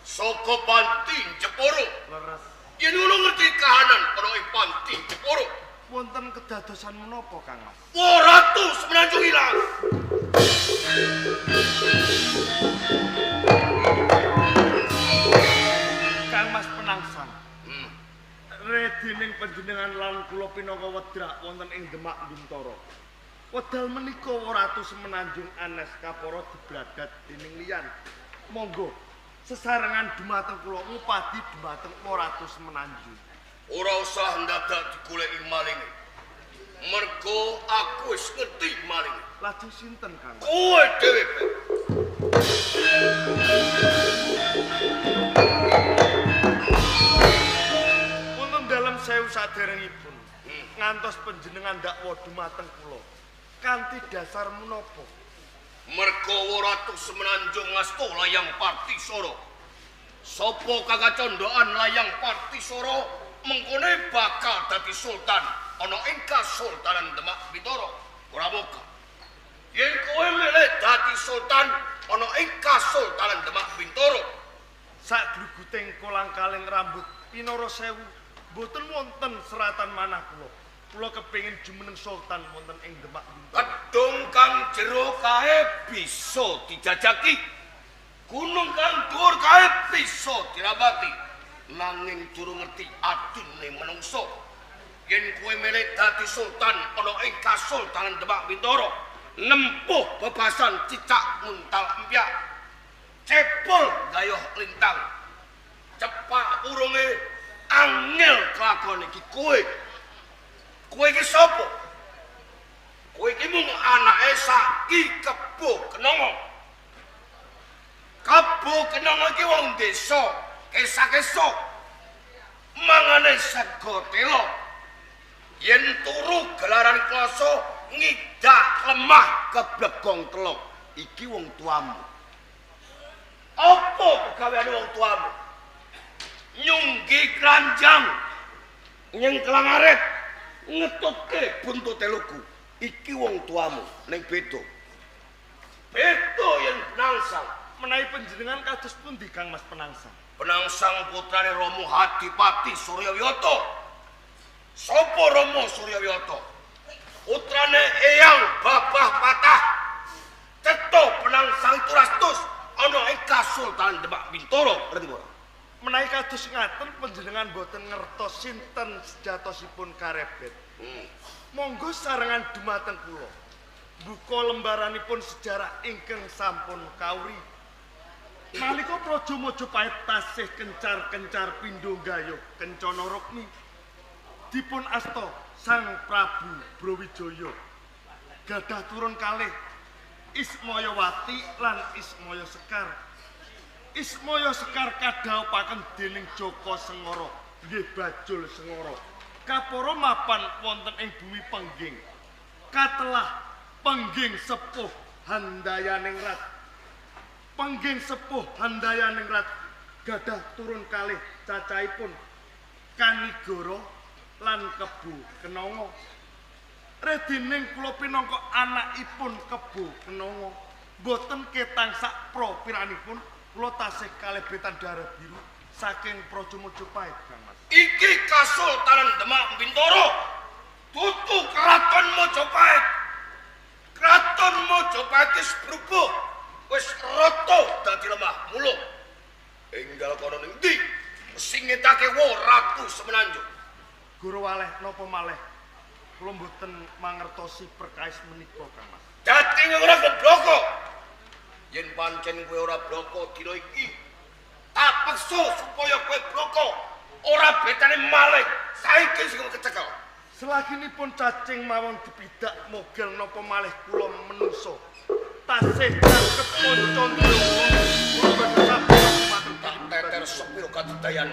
Saka Panti Jepara. Leres. Yen ora ngerti kahanan ana ing Panti Jepara. Wonten kedadosan menapa, Kang Mas? Ratu Semenanjung ilang. Kang Mas Penangsang. Redining panjenengan lan kula pinangka wedrak wonten ing Demak Bintara. Wedal menika Ratu Semenanjung Anes Kapara dibragat dening liyan. Monggo sesarengan dumateng kula ngupadi dumateng Ratu Semenanjung. Ora usah ndadak digoleki malinge. Mergo aku wis ngerti malinge. Lajeng sinten, Kang? Kowe dhewe. Wonten dalem sewu saderengipun ngantos panjenengan dakwa dumateng kula. Kanthi dasar menapa? Mergo Ratu Semenanjung ngasta layang Partisara. Sapa kagacondokan layang Partisara mengkone bakal dadi sultan ana ing Kasultanan Demak Bintara. Ora moga. Yen kowe milih dadi sultan ana ing Kasultanan Demak Bintara, Sakgluguting kolang-kaling rambut pinara sewu boten wonten seratan manah kula. Kula kepengin jumeneng sultan wonten ing Demak Bintara. gedung kang jero kae bisa dijajaki. Gunung kang dhuwur kae bisa dirabati. Nanging durung ngerti adune menungso. Yen kowe milih dadi sultan ana ing Kasultanan Demak Bintara, nempuh bebasan cicak muntal empyak, cepul gayuh lintang, cepak urunge angel kelakon iki kowe. Kowe iki sapa? Kowe iki mung anake Saki Kebo Kenongo. Kebo Kenongo iki wong desa, kesa-kesa. Mangane sego telo. Yen turu gelaran kloso ngidak lemah keblegong telok. Iki wong tuamu. Apa pegaweane wong tuamu? Nyunggi kranjang, nyengklang arit, ngetutke buntute lugu. Iki wong tuamu ning beda. Beda yen Penangsang. Menawi panjenengan kados pundi Kang Mas Penangsang? Penangsang putrane Romo Hadipati Suryawiyata. Sapa Romo Suryawiyata? Putrane Eyang Babah Patah. Cetha Penangsang Turastus ana ing Kasultanan Demak Bintara. Ngerti ora? Menawi kados ngaten panjenengan boten ngertos sinten sejatosipun karebet. Monggo sarengan dumateng kula. Buka lembaranipun sejarah ingkang sampun kawri. Nalika Praja Majapahit tasih kencar-kencar pindho gayuh kencana rukmi dipun asta Sang Prabu Brawijaya gadah turun kalih Ismayawati lan Ismaya Sekar. Ismaya Sekar kadhaupaken dening Jaka Sengara, nggih Bajul Sengara. Kapara mapan wonten ing bumi Pengging. Katelah Pengging sepuh Handayaningrat. Pengging sepuh Handayaningrat gadah turun kalih cacahipun Kanigara lan Kebo Kenongo. Redining kula pinangka anakipun Kebo Kenongo, boten ketang sak pra piranipun kula tasih kalebetan darah biru saking Praja Majapahit, Kang Mas. Iki Kasultanan Demak Bintara. Dudu Kraton Majapahit. Kraton Majapahit wis brubuh, wis rata dadi lemah muluk. Enggal kono ning ndi sing ngetake Ratu Semenanjung? Guru waleh napa malih kula mboten mangertosi perkais menika, Kang Mas. Dadi ora bloko. Yen pancen kowe ora bloko dina iki, tak peksa supaya kowe bloko. Ora betane malih saiki sing kecekel. Selaginipun cacing mawon dipidak mogel napa malih kula menungso. Tasih jangkep moncon kula badhe sabda matur Tak teter sepiro kadayan.